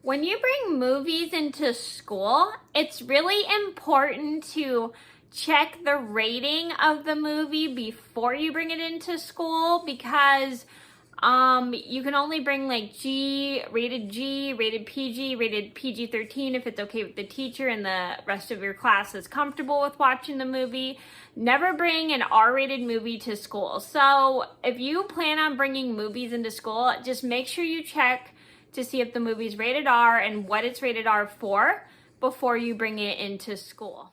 When you bring movies into school, it's really important to check the rating of the movie before you bring it into school because you can only bring like G, rated PG, rated PG-13 if it's okay with the teacher and the rest of your class is comfortable with watching the movie. Never bring an R-rated movie to school. So if you plan on bringing movies into school, just make sure you check to see if the movie's rated R and what it's rated R for before you bring it into school.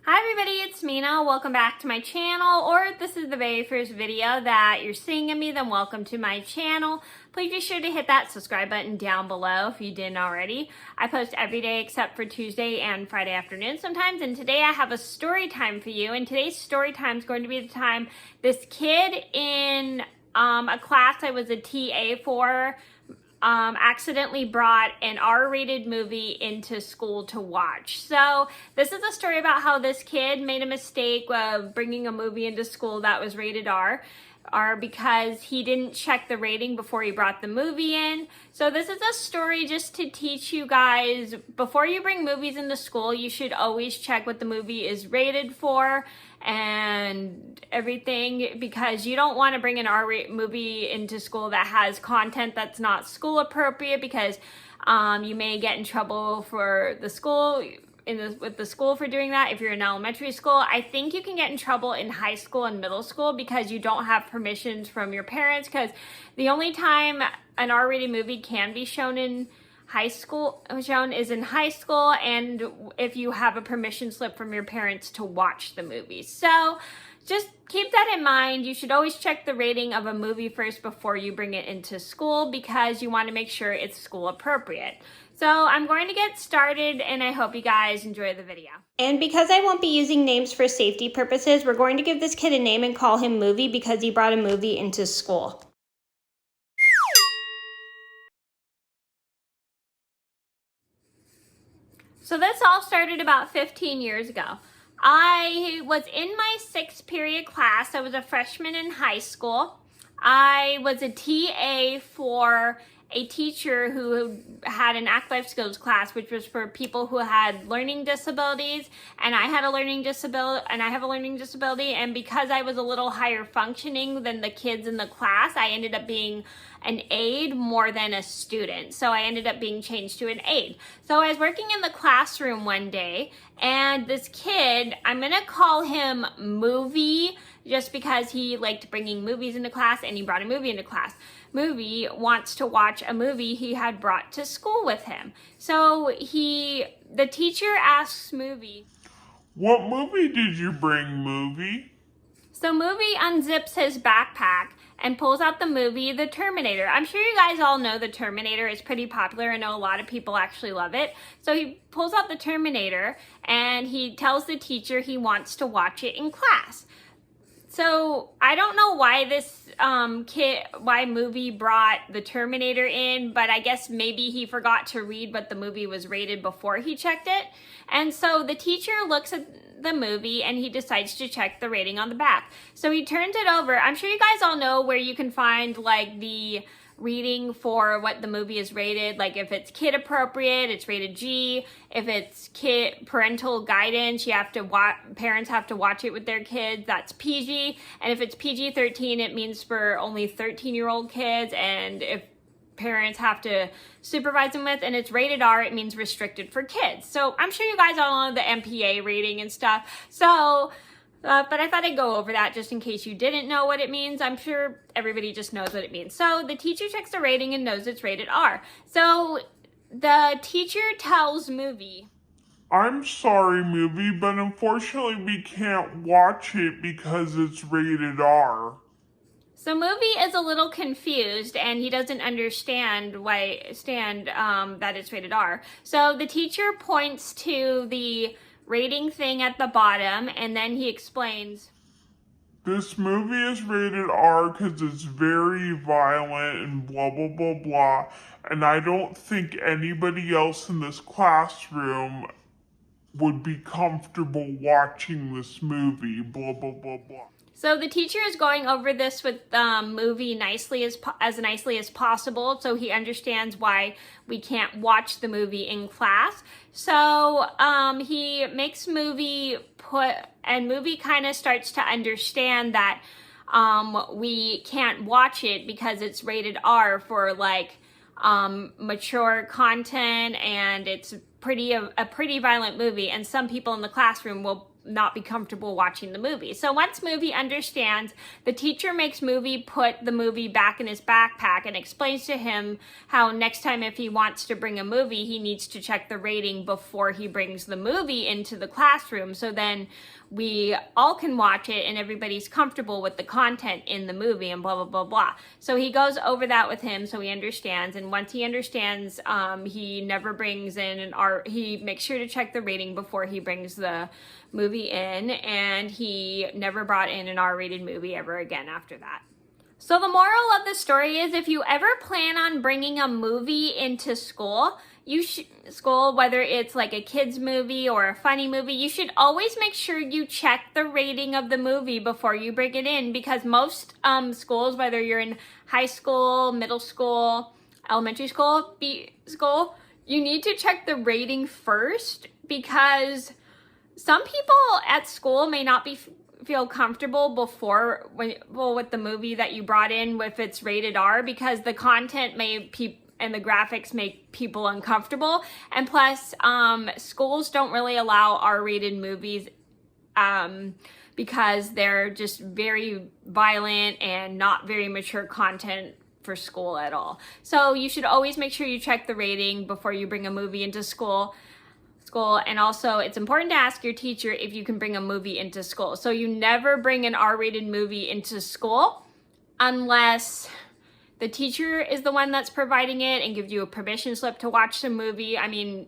Hi everybody, it's Mena. Welcome back to my channel, or if this is the very first video that you're seeing of me, then welcome to my channel. Please be sure to hit that subscribe button down below if you didn't already. I post every day except for Tuesday and Friday afternoon sometimes, and today I have a story time for you, and today's story time is going to be the time this kid in a class I was a TA for accidentally brought an R-rated movie into school to watch. So this is a story about how this kid made a mistake of bringing a movie into school that was rated R because he didn't check the rating before he brought the movie in. So this is a story just to teach you guys, before you bring movies into school, you should always check what the movie is rated for and everything, because you don't want to bring an R-rated movie into school that has content that's not school appropriate, because you may get in trouble for the school with the school for doing that. If you're in elementary school, I think you can get in trouble in high school and middle school because you don't have permissions from your parents, because the only time an R-rated movie can be shown in high school is in high school, and if you have a permission slip from your parents to watch the movie. So just keep that in mind. You should always check the rating of a movie first before you bring it into school, because you want to make sure it's school appropriate. So I'm going to get started, and I hope you guys enjoy the video. And because I won't be using names for safety purposes, we're going to give this kid a name and call him Movie because he brought a movie into school. So this all started about 15 years ago. I was in my 6th period class. I was a freshman in high school. I was a TA for a teacher who had an Act Life Skills class, which was for people who had learning disabilities, and I had a learning disability, and I have a learning disability, and because I was a little higher functioning than the kids in the class, I ended up being an aide more than a student. So I ended up being changed to an aide. So I was working in the classroom one day, and this kid, I'm gonna call him Movie, just because he liked bringing movies into class and he brought a movie into class. Movie wants to watch a movie he had brought to school with him. So the teacher asks Movie, "What movie did you bring, Movie?" So Movie unzips his backpack and pulls out the movie, The Terminator. I'm sure you guys all know The Terminator is pretty popular. I know a lot of people actually love it. So he pulls out The Terminator and he tells the teacher he wants to watch it in class. So I don't know why this why Movie brought The Terminator in, but I guess maybe he forgot to read what the movie was rated before he checked it. And so the teacher looks at the movie and he decides to check the rating on the back. So he turns it over. I'm sure you guys all know where you can find like the reading for what the movie is rated. Like if it's kid appropriate, it's rated G. If it's kid parental guidance, parents have to watch it with their kids, that's PG. And if it's PG-13, it means for only 13-year-old kids. And if parents have to supervise them with, and it's rated R, it means restricted for kids. So I'm sure you guys all know the MPA rating and stuff. So but I thought I'd go over that just in case you didn't know what it means. I'm sure everybody just knows what it means. So the teacher checks the rating and knows it's rated R. So the teacher tells Movie, "I'm sorry, Movie, but unfortunately we can't watch it because it's rated R." So Movie is a little confused and he doesn't understand that it's rated R. So the teacher points to the rating thing at the bottom, and then he explains, "This movie is rated R because it's very violent and blah, blah, blah, blah. And I don't think anybody else in this classroom would be comfortable watching this movie, blah, blah, blah, blah." So the teacher is going over this with the movie nicely as nicely as possible, so he understands why we can't watch the movie in class. So he makes movie movie kind of starts to understand that we can't watch it because it's rated R for like mature content, and it's a pretty violent movie, and some people in the classroom will not be comfortable watching the movie. So once movie understands, the teacher makes movie put the movie back in his backpack and explains to him how next time if he wants to bring a movie, he needs to check the rating before he brings the movie into the classroom, so then we all can watch it and everybody's comfortable with the content in the movie and blah, blah, blah, blah. So he goes over that with him so he understands, and once he understands, he never brings in he makes sure to check the rating before he brings the movie in, and he never brought in an R-rated movie ever again after that. So the moral of the story is, if you ever plan on bringing a movie into school, whether it's like a kid's movie or a funny movie, you should always make sure you check the rating of the movie before you bring it in, because most schools, whether you're in high school, middle school, elementary school, you need to check the rating first, because some people at school may not feel comfortable with the movie that you brought in if it's rated R, because the content and the graphics make people uncomfortable. And plus, schools don't really allow R-rated movies because they're just very violent and not very mature content for school at all. So you should always make sure you check the rating before you bring a movie into school. And also, it's important to ask your teacher if you can bring a movie into school. So you never bring an R-rated movie into school unless the teacher is the one that's providing it and gives you a permission slip to watch the movie. And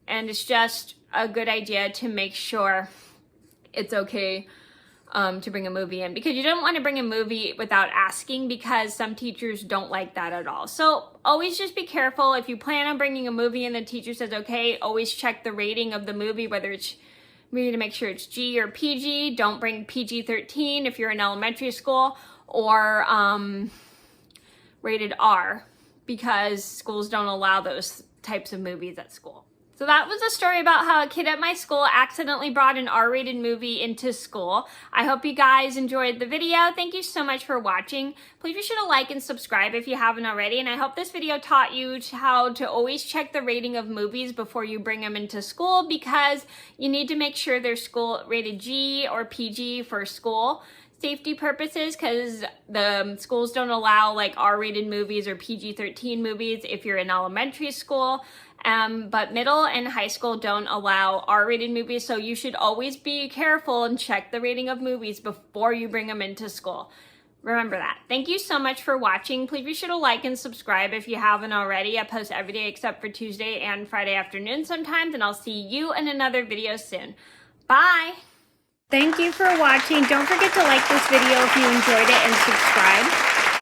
it's just a good idea to make sure it's okay to bring a movie in, because you don't want to bring a movie without asking, because some teachers don't like that at all. So always just be careful. If you plan on bringing a movie and the teacher says okay, always check the rating of the movie, whether it's to make sure it's G or PG. Don't bring PG-13 if you're in elementary school, or rated R, because schools don't allow those types of movies at school. So that was a story about how a kid at my school accidentally brought an R-rated movie into school. I hope you guys enjoyed the video. Thank you so much for watching. Please be sure to like and subscribe if you haven't already. And I hope this video taught you how to always check the rating of movies before you bring them into school, because you need to make sure they're school rated G or PG for school safety purposes, because the schools don't allow like R-rated movies or PG-13 movies if you're in elementary school. But middle and high school don't allow R-rated movies, so you should always be careful and check the rating of movies before you bring them into school. Remember that. Thank you so much for watching. Please be sure to like and subscribe if you haven't already. I post every day except for Tuesday and Friday afternoon sometimes, and I'll see you in another video soon. Bye! Thank you for watching. Don't forget to like this video if you enjoyed it and subscribe.